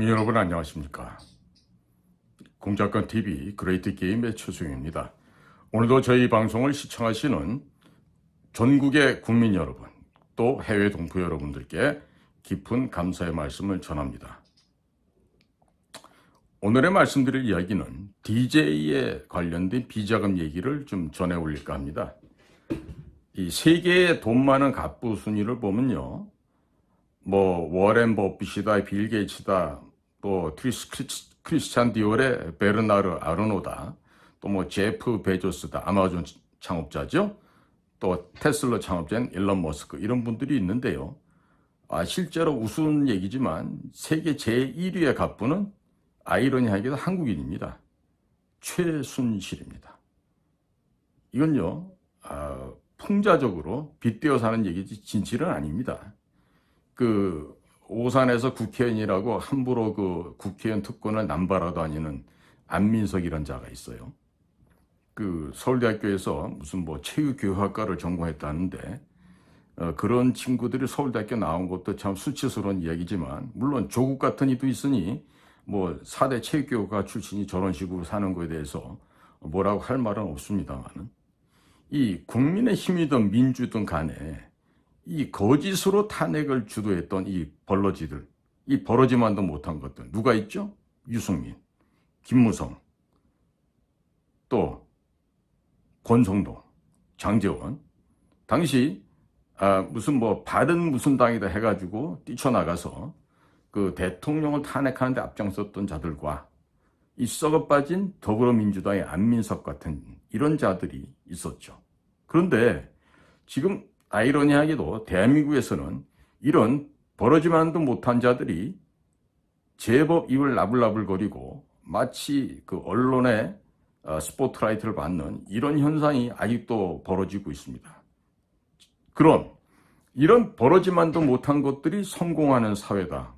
국민 여러분 안녕하십니까? 공작권 TV 그레이트 게임의 최수영입니다. 오늘도 저희 방송을 시청하시는 전국의 국민 여러분, 또 해외 동포 여러분들께 깊은 감사의 말씀을 전합니다. 오늘의 말씀드릴 이야기는 DJ에 관련된 비자금 얘기를 좀 전해 올릴까 합니다. 이 세계의 돈 많은 갑부 순위를 보면요, 워렌 버핏이다, 빌 게이츠다, 또 크리스찬 디올의 베르나르 아르노다, 또 제프 베조스다, 아마존 창업자죠. 또 테슬라 창업자인 일론 머스크, 이런 분들이 있는데요. 실제로 우스운 얘기지만 세계 제1위의 갑부는 아이러니하게도 한국인입니다. 최순실입니다. 이건요, 풍자적으로 빗대어 사는 얘기지 진실은 아닙니다. 오산에서 국회의원이라고 함부로 국회의원 특권을 남발하고 다니는 안민석이라는 자가 있어요. 서울대학교에서 무슨 체육교육학과를 전공했다는데, 그런 친구들이 서울대학교 나온 것도 참 수치스러운 이야기지만, 물론 조국 같은 이도 있으니 4대 체육교육과 출신이 저런 식으로 사는 거에 대해서 뭐라고 할 말은 없습니다만은, 이 국민의힘이든 민주든 간에 이 거짓으로 탄핵을 주도했던 이 벌러지들, 이 벌어지만도 못한 것들 누가 있죠? 유승민, 김무성, 또 권성동, 장제원. 당시 바른 무슨 당이다 해가지고 뛰쳐나가서 대통령을 탄핵하는데 앞장섰던 자들과 이 썩어빠진 더불어민주당의 안민석 같은 이런 자들이 있었죠. 그런데 지금 아이러니하게도 대한민국에서는 이런 벌어지만도 못한 자들이 제법 입을 나불나불거리고 마치 언론의 스포트라이트를 받는 이런 현상이 아직도 벌어지고 있습니다. 그럼 이런 벌어지만도 못한 것들이 성공하는 사회다.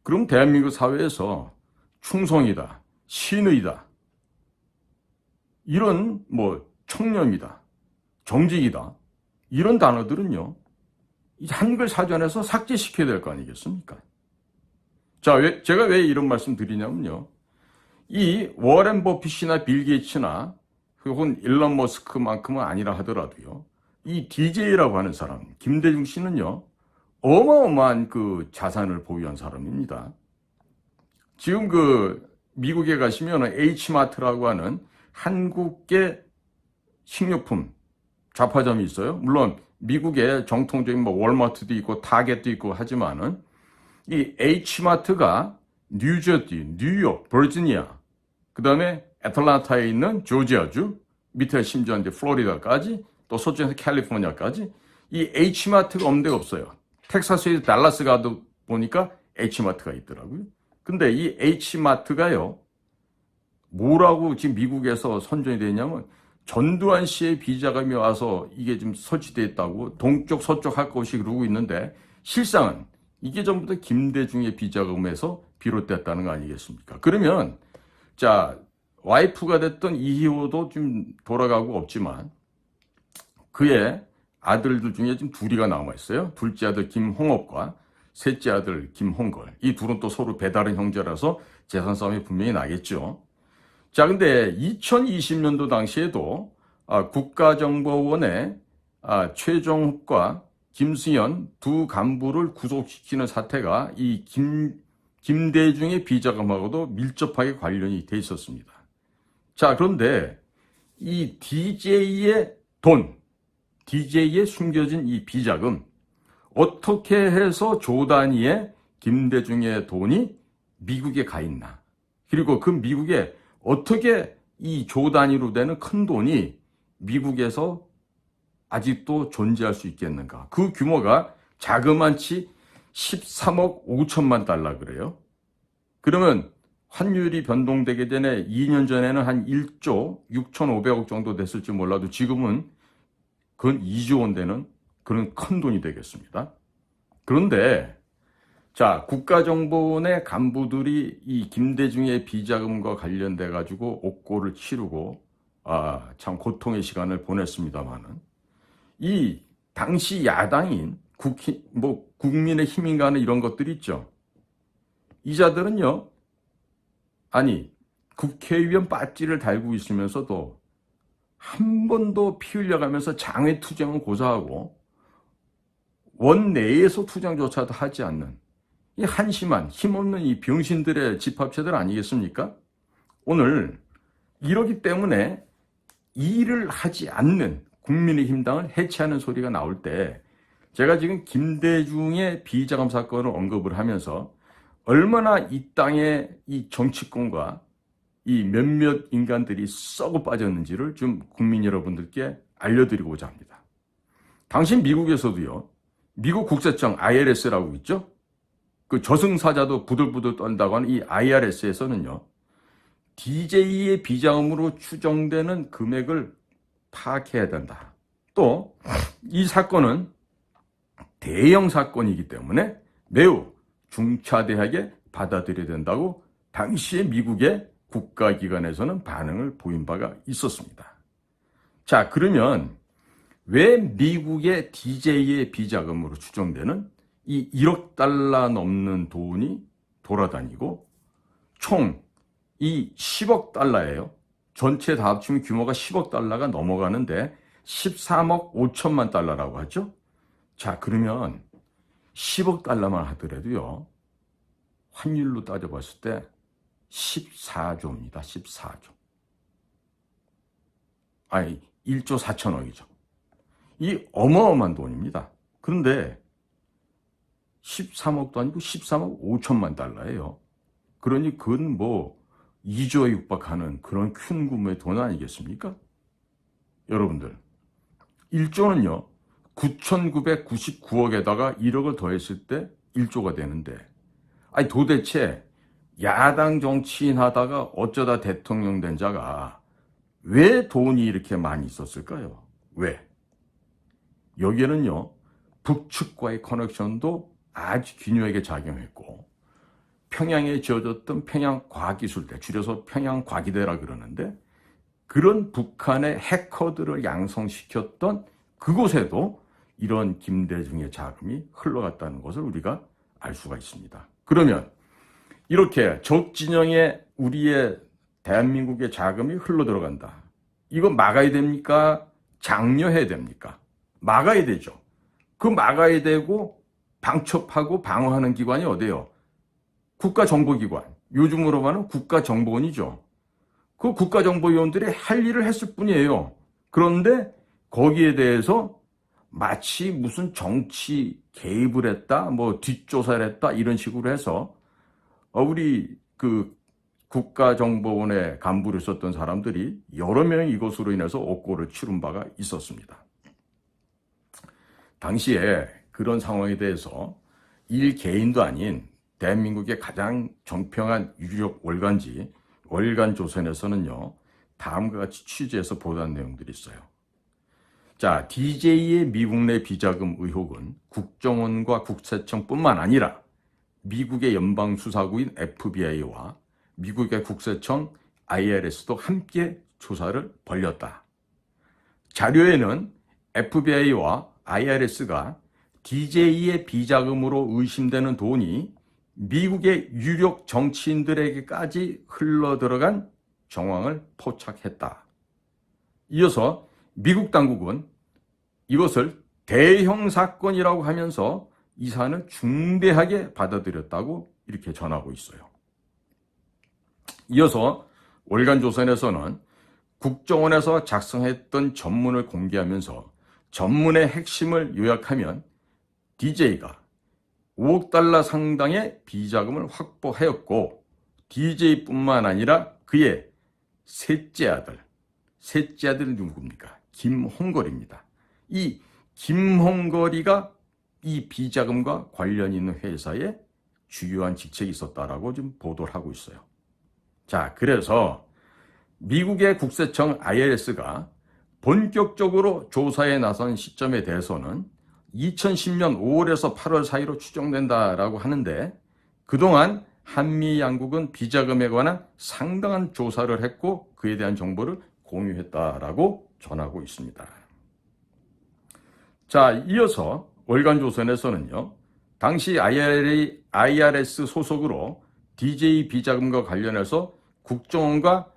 그럼 대한민국 사회에서 충성이다, 신의다, 이런 청렴이다, 정직이다, 이런 단어들은요, 한글 사전에서 삭제시켜야 될 거 아니겠습니까? 자, 제가 왜 이런 말씀 드리냐면요, 이 워렌 버핏이나 빌 게이츠나 혹은 일론 머스크만큼은 아니라 하더라도요, 이 DJ라고 하는 사람, 김대중 씨는요, 어마어마한 자산을 보유한 사람입니다. 지금 미국에 가시면 H마트라고 하는 한국계 식료품 잡화점이 있어요. 물론 미국의 정통적인 월마트도 있고 타겟도 있고 하지만은 이 H마트가 뉴저지, 뉴욕, 버지니아, 그 다음에 애틀란타에 있는 조지아주, 밑에 심지어 이제 플로리다까지, 또 서쪽에서 캘리포니아까지 이 H마트가 없는 데가 없어요. 텍사스에서 달라스 가도 보니까 H마트가 있더라고요. 근데 이 H마트가요, 뭐라고 지금 미국에서 선전이 되냐면, 전두환 씨의 비자금이 와서 이게 지금 설치되어 있다고 동쪽 서쪽 할 것이 그러고 있는데, 실상은 이게 전부 다 김대중의 비자금에서 비롯됐다는 거 아니겠습니까? 그러면 자, 와이프가 됐던 이희호도 좀 돌아가고 없지만 그의 아들들 중에 지금 둘이가 남아 있어요. 둘째 아들 김홍업과 셋째 아들 김홍걸. 이 둘은 또 서로 배다른 형제라서 재산 싸움이 분명히 나겠죠. 자, 근데 2020년도 당시에도 국가정보원의 최종욱과 김수현 두 간부를 구속시키는 사태가 이 김대중의 비자금하고도 밀접하게 관련이 돼 있었습니다. 자, 그런데 이 DJ의 돈, DJ에 숨겨진 이 비자금, 어떻게 해서 조 단위의 김대중의 돈이 미국에 가 있나? 그리고 그 미국에 어떻게 이 조 단위로 되는 큰 돈이 미국에서 아직도 존재할 수 있겠는가? 그 규모가 자그만치 13억 5천만 달러 그래요. 그러면 환율이 변동되기 전에 2년 전에는 한 1조 6,500억 정도 됐을지 몰라도 지금은 그건 2조 원 되는 그런 큰 돈이 되겠습니다. 그런데 자, 국가정보원의 간부들이 이 김대중의 비자금과 관련돼 가지고 옥고를 치르고 참 고통의 시간을 보냈습니다만은 이 당시 야당인 국민의힘인가는 이런 것들이 있죠. 이자들은요, 아니, 국회의원 배지를 달고 있으면서도 한 번도 피 흘려가면서 장외 투쟁은 고사하고 원내에서 투쟁조차도 하지 않는 이 한심한 힘없는 이 병신들의 집합체들 아니겠습니까? 오늘 이러기 때문에 일을 하지 않는 국민의힘당을 해체하는 소리가 나올 때 제가 지금 김대중의 비자금 사건을 언급을 하면서 얼마나 이 땅에 이 정치권과 이 몇몇 인간들이 썩어 빠졌는지를 좀 국민 여러분들께 알려드리고자 합니다. 당신 미국에서도요, 미국 국세청 IRS라고 있죠? 그 저승사자도 부들부들 떤다고 하는 이 IRS에서는요, DJ의 비자금으로 추정되는 금액을 파악해야 된다. 또 이 사건은 대형 사건이기 때문에 매우 중차대하게 받아들여야 된다고 당시의 미국의 국가기관에서는 반응을 보인 바가 있었습니다. 자, 그러면 왜 미국의 DJ의 비자금으로 추정되는 이 1억 달러 넘는 돈이 돌아다니고 총 이 10억 달러예요. 전체 다 합치면 규모가 10억 달러가 넘어가는데 13억 5천만 달러라고 하죠. 자, 그러면 10억 달러만 하더라도요, 환율로 따져봤을 때 14조입니다. 14조. 아니, 1조 4천억이죠. 이 어마어마한 돈입니다. 그런데 13억도 아니고 13억 5천만 달러예요. 그러니 그건 뭐 2조에 육박하는 그런 큰 규모의 돈 아니겠습니까? 여러분들, 1조는요, 9,999억에다가 1억을 더했을 때 1조가 되는데, 아니 도대체 야당 정치인 하다가 어쩌다 대통령 된 자가 왜 돈이 이렇게 많이 있었을까요? 왜? 여기에는요, 북측과의 커넥션도 아주 기묘하게 작용했고, 평양에 지어졌던 평양과기술대, 줄여서 평양과기대라 그러는데, 그런 북한의 해커들을 양성시켰던 그곳에도 이런 김대중의 자금이 흘러갔다는 것을 우리가 알 수가 있습니다. 그러면 이렇게 적진영에 우리의 대한민국의 자금이 흘러들어간다. 이거 막아야 됩니까? 장려해야 됩니까? 막아야 되죠. 그 막아야 되고 방첩하고 방어하는 기관이 어디예요? 국가정보기관. 요즘으로 말하면 국가정보원이죠. 그 국가정보위원들이 할 일을 했을 뿐이에요. 그런데 거기에 대해서 마치 무슨 정치 개입을 했다, 뭐 뒷조사를 했다, 이런 식으로 해서 우리 그 국가정보원의 간부를 썼던 사람들이 여러 명이 이것으로 인해서 옥고를 치른 바가 있었습니다. 당시에 그런 상황에 대해서 일 개인도 아닌 대한민국의 가장 정평한 유력 월간지 월간조선에서는요, 다음과 같이 취재해서 보도한 내용들이 있어요. 자, DJ의 미국 내 비자금 의혹은 국정원과 국세청뿐만 아니라 미국의 연방수사국인 FBI와 미국의 국세청 IRS도 함께 조사를 벌였다. 자료에는 FBI와 IRS가 DJ의 비자금으로 의심되는 돈이 미국의 유력 정치인들에게까지 흘러들어간 정황을 포착했다. 이어서 미국 당국은 이것을 대형 사건이라고 하면서 이 사안을 중대하게 받아들였다고 이렇게 전하고 있어요. 이어서 월간조선에서는 국정원에서 작성했던 전문을 공개하면서 전문의 핵심을 요약하면 DJ가 5억 달러 상당의 비자금을 확보하였고 DJ뿐만 아니라 그의 셋째 아들 누굽니까? 김홍걸입니다. 이 김홍걸이가 이 비자금과 관련 있는 회사에 주요한 직책이 있었다라고 좀 보도를 하고 있어요. 자, 그래서 미국의 국세청 IRS가 본격적으로 조사에 나선 시점에 대해서는 2010년 5월에서 8월 사이로 추정된다라고 하는데, 그동안 한미 양국은 비자금에 관한 상당한 조사를 했고 그에 대한 정보를 공유했다라고 전하고 있습니다. 자, 이어서 월간조선에서는요, 당시 IRS 소속으로 DJ 비자금과 관련해서 국정원과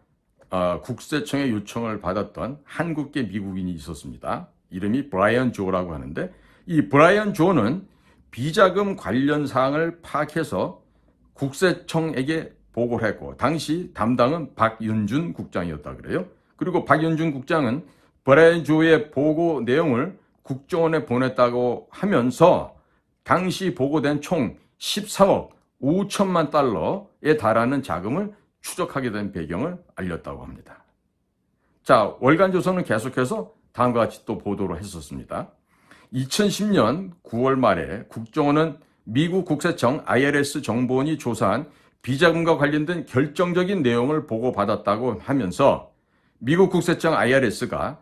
국세청의 요청을 받았던 한국계 미국인이 있었습니다. 이름이 브라이언 조라고 하는데, 이 브라이언 조는 비자금 관련 사항을 파악해서 국세청에게 보고를 했고, 당시 담당은 박윤준 국장이었다 그래요. 그리고 박윤준 국장은 브라이언 조의 보고 내용을 국정원에 보냈다고 하면서 당시 보고된 총 14억 5천만 달러에 달하는 자금을 추적하게 된 배경을 알렸다고 합니다. 자, 월간조선은 계속해서 다음과 같이 또 보도를 했었습니다. 2010년 9월 말에 국정원은 미국 국세청 IRS 정보원이 조사한 비자금과 관련된 결정적인 내용을 보고받았다고 하면서 미국 국세청 IRS가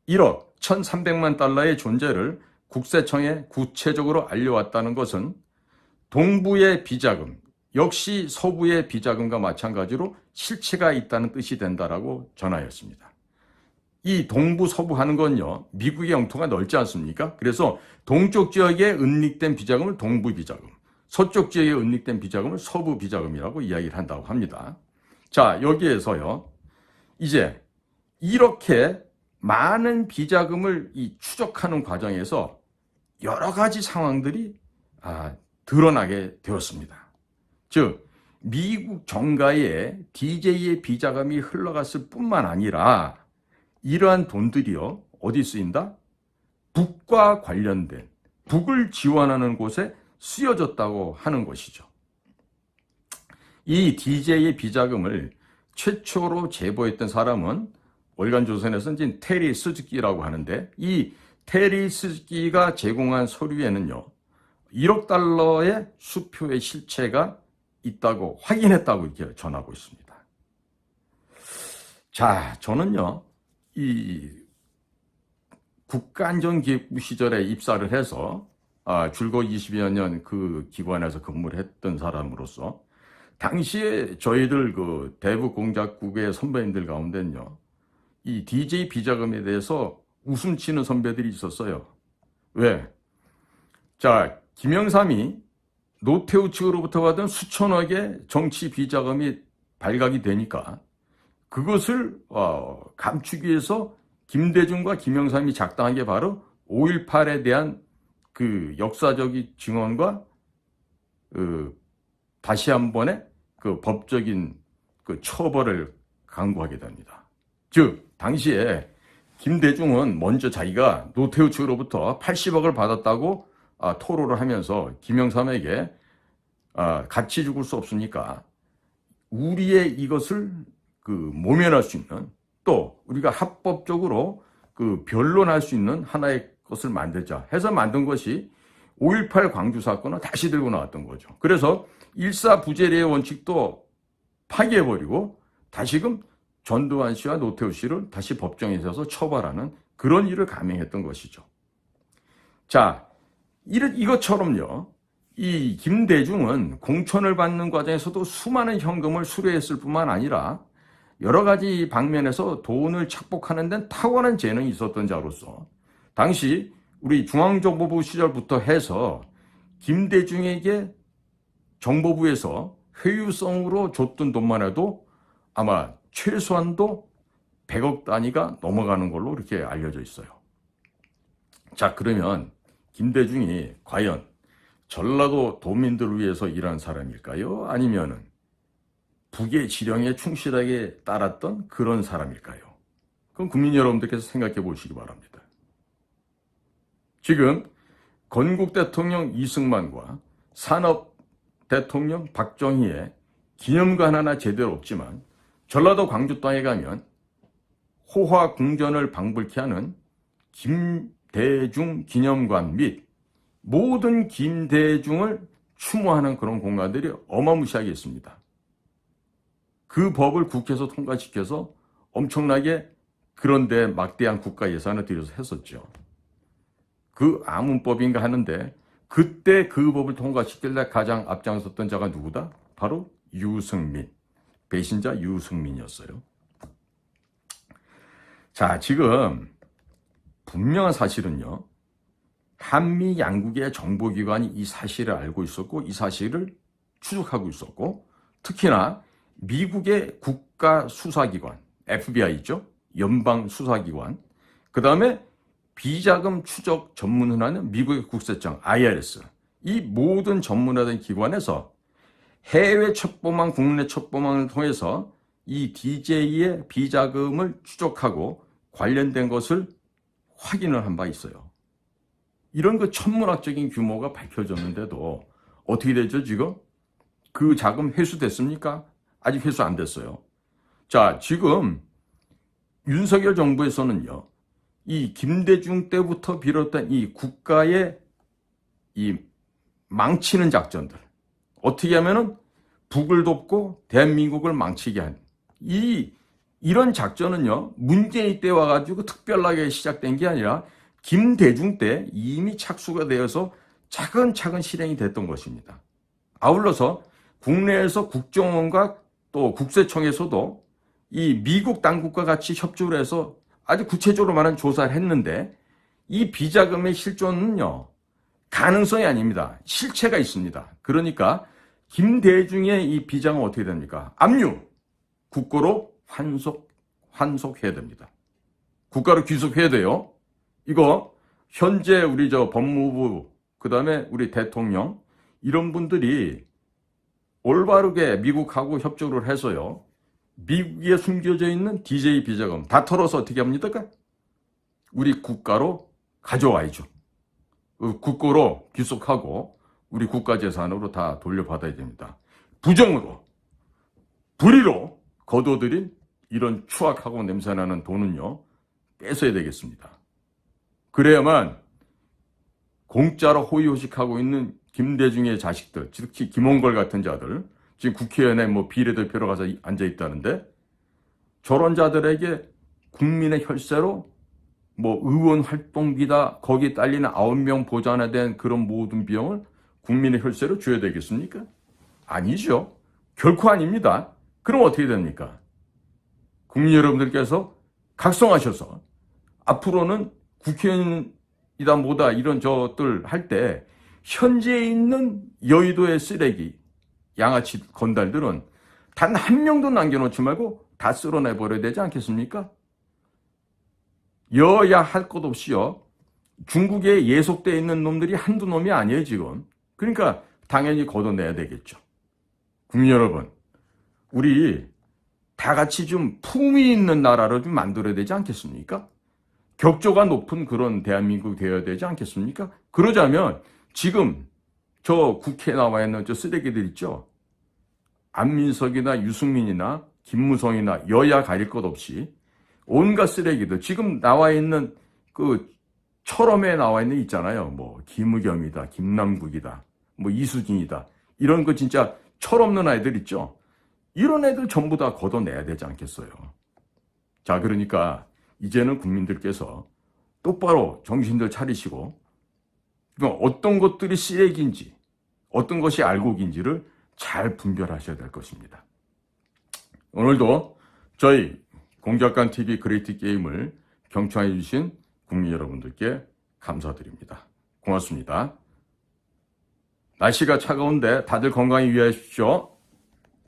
1억 1,300만 달러의 존재를 국세청에 구체적으로 알려왔다는 것은 동부의 비자금, 역시 서부의 비자금과 마찬가지로 실체가 있다는 뜻이 된다라고 전하였습니다. 이 동부 서부 하는 건요, 미국의 영토가 넓지 않습니까? 그래서 동쪽 지역에 은닉된 비자금을 동부 비자금, 서쪽 지역에 은닉된 비자금을 서부 비자금이라고 이야기를 한다고 합니다. 자, 여기에서요, 이제 이렇게 많은 비자금을 추적하는 과정에서 여러 가지 상황들이 드러나게 되었습니다. 즉, 미국 정가에 DJ의 비자금이 흘러갔을 뿐만 아니라 이러한 돈들이요, 어디 쓰인다? 북과 관련된, 북을 지원하는 곳에 쓰여졌다고 하는 것이죠. 이 DJ의 비자금을 최초로 제보했던 사람은 월간조선에서 이제 테리 스즈키라고 하는데, 이 테리 스즈키가 제공한 서류에는요, 1억 달러의 수표의 실체가 있다고 확인했다고 이렇게 전하고 있습니다. 자, 저는요, 이 국가안전기획부 시절에 입사를 해서 줄거 20여 년 그 기관에서 근무를 했던 사람으로서 당시에 저희들 그 대북 공작국의 선배님들 가운데는요, 이 DJ 비자금에 대해서 웃음치는 선배들이 있었어요. 왜? 자, 김영삼이 노태우 측으로부터 받은 수천억의 정치 비자금이 발각이 되니까 그것을 감추기 위해서 김대중과 김영삼이 작당한 게 바로 5.18에 대한 그 역사적인 증언과 다시 한 번의 그 법적인 그 처벌을 강구하게 됩니다. 즉, 당시에 김대중은 먼저 자기가 노태우 측으로부터 80억을 받았다고 토로를 하면서 김영삼에게 같이 죽을 수 없으니까 우리의 이것을 그 모면할 수 있는, 또 우리가 합법적으로 그 변론할 수 있는 하나의 것을 만들자 해서 만든 것이 5.18 광주 사건을 다시 들고 나왔던 거죠. 그래서 일사부재리의 원칙도 파기해버리고 다시금 전두환 씨와 노태우 씨를 다시 법정에 서서 처벌하는 그런 일을 감행했던 것이죠. 자, 이것처럼요, 이 김대중은 공천을 받는 과정에서도 수많은 현금을 수뢰했을 뿐만 아니라 여러 가지 방면에서 돈을 착복하는 데는 탁월한 재능이 있었던 자로서 당시 우리 중앙정보부 시절부터 해서 김대중에게 정보부에서 회유성으로 줬던 돈만 해도 아마 최소한도 100억 단위가 넘어가는 걸로 이렇게 알려져 있어요. 자, 그러면 김대중이 과연 전라도 도민들을 위해서 일한 사람일까요? 아니면은 북의 지령에 충실하게 따랐던 그런 사람일까요? 그건 국민 여러분들께서 생각해 보시기 바랍니다. 지금 건국 대통령 이승만과 산업 대통령 박정희의 기념관 하나 제대로 없지만 전라도 광주 땅에 가면 호화 궁전을 방불케 하는 김대중 기념관 및 모든 김대중을 추모하는 그런 공간들이 어마무시하게 있습니다. 그 법을 국회에서 통과시켜서 엄청나게 그런데 막대한 국가 예산을 들여서 했었죠. 그 아문법인가 하는데 그때 그 법을 통과시킬 때 가장 앞장섰던 자가 누구다? 바로 유승민, 배신자 유승민이었어요. 자, 지금 분명한 사실은요, 한미 양국의 정보기관이 이 사실을 알고 있었고 이 사실을 추적하고 있었고 특히나 미국의 국가수사기관, FBI 있죠? 연방수사기관. 그 다음에 비자금 추적 전문하는 미국의 국세청, IRS. 이 모든 전문화된 기관에서 해외 첩보망, 국내 첩보망을 통해서 이 DJ의 비자금을 추적하고 관련된 것을 확인을 한 바 있어요. 이런 그 천문학적인 규모가 밝혀졌는데도 어떻게 되죠, 지금? 그 자금 회수됐습니까? 아직 회수 안 됐어요. 자, 지금 윤석열 정부에서는요, 이 김대중 때부터 비롯한 이 국가의 이 망치는 작전들, 어떻게 하면은 북을 돕고 대한민국을 망치게 한 이런 작전은요, 문재인 때 와가지고 특별하게 시작된 게 아니라 김대중 때 이미 착수가 되어서 차근차근 실행이 됐던 것입니다. 아울러서 국내에서 국정원과 또 국세청에서도 이 미국 당국과 같이 협조를 해서 아주 구체적으로 많은 조사를 했는데 이 비자금의 실존은요, 가능성이 아닙니다. 실체가 있습니다. 그러니까 김대중의 이 비자금은 어떻게 됩니까? 압류, 국고로 환속해야 됩니다. 국가로 귀속해야 돼요. 이거 현재 우리 법무부, 그 다음에 우리 대통령 이런 분들이 올바르게 미국하고 협조를 해서요, 미국에 숨겨져 있는 DJ 비자금 다 털어서 어떻게 합니까? 우리 국가로 가져와야죠. 국고로 귀속하고 우리 국가재산으로 다 돌려받아야 됩니다. 부정으로, 불의로 거둬들인 이런 추악하고 냄새나는 돈은요, 뺏어야 되겠습니다. 그래야만 공짜로 호의호식하고 있는 김대중의 자식들, 특히 김원걸 같은 자들, 지금 국회의원에 비례대표로 가서 앉아있다는데 저런 자들에게 국민의 혈세로 의원 활동비다, 거기에 딸리는 9명 보좌관에 대한 그런 모든 비용을 국민의 혈세로 줘야 되겠습니까? 아니죠. 결코 아닙니다. 그럼 어떻게 됩니까? 국민 여러분들께서 각성하셔서 앞으로는 국회의원이다 뭐다 이런 저들 할 때 현재 있는 여의도의 쓰레기, 양아치 건달들은 단 한 명도 남겨놓지 말고 다 쓸어내버려야 되지 않겠습니까? 여야 할 것 없이요, 중국에 예속되어 있는 놈들이 한두 놈이 아니에요 지금. 그러니까 당연히 걷어내야 되겠죠. 국민 여러분, 우리 다 같이 좀 품위 있는 나라를 좀 만들어야 되지 않겠습니까? 격조가 높은 그런 대한민국이 되어야 되지 않겠습니까? 그러자면 지금 저 국회에 나와 있는 저 쓰레기들 있죠? 안민석이나 유승민이나 김무성이나 여야 가릴 것 없이 온갖 쓰레기들, 지금 나와 있는 그 철험에 나와 있는 있잖아요. 김의겸이다, 김남국이다, 이수진이다, 이런 거 진짜 철없는 아이들 있죠? 이런 애들 전부 다 걷어내야 되지 않겠어요? 자, 그러니까 이제는 국민들께서 똑바로 정신들 차리시고 어떤 것들이 쓰레기인지, 어떤 것이 알곡인지를 잘 분별하셔야 될 것입니다. 오늘도 저희 공작관TV 그레이트 게임을 경청해 주신 국민 여러분들께 감사드립니다. 고맙습니다. 날씨가 차가운데 다들 건강히 유의하십시오.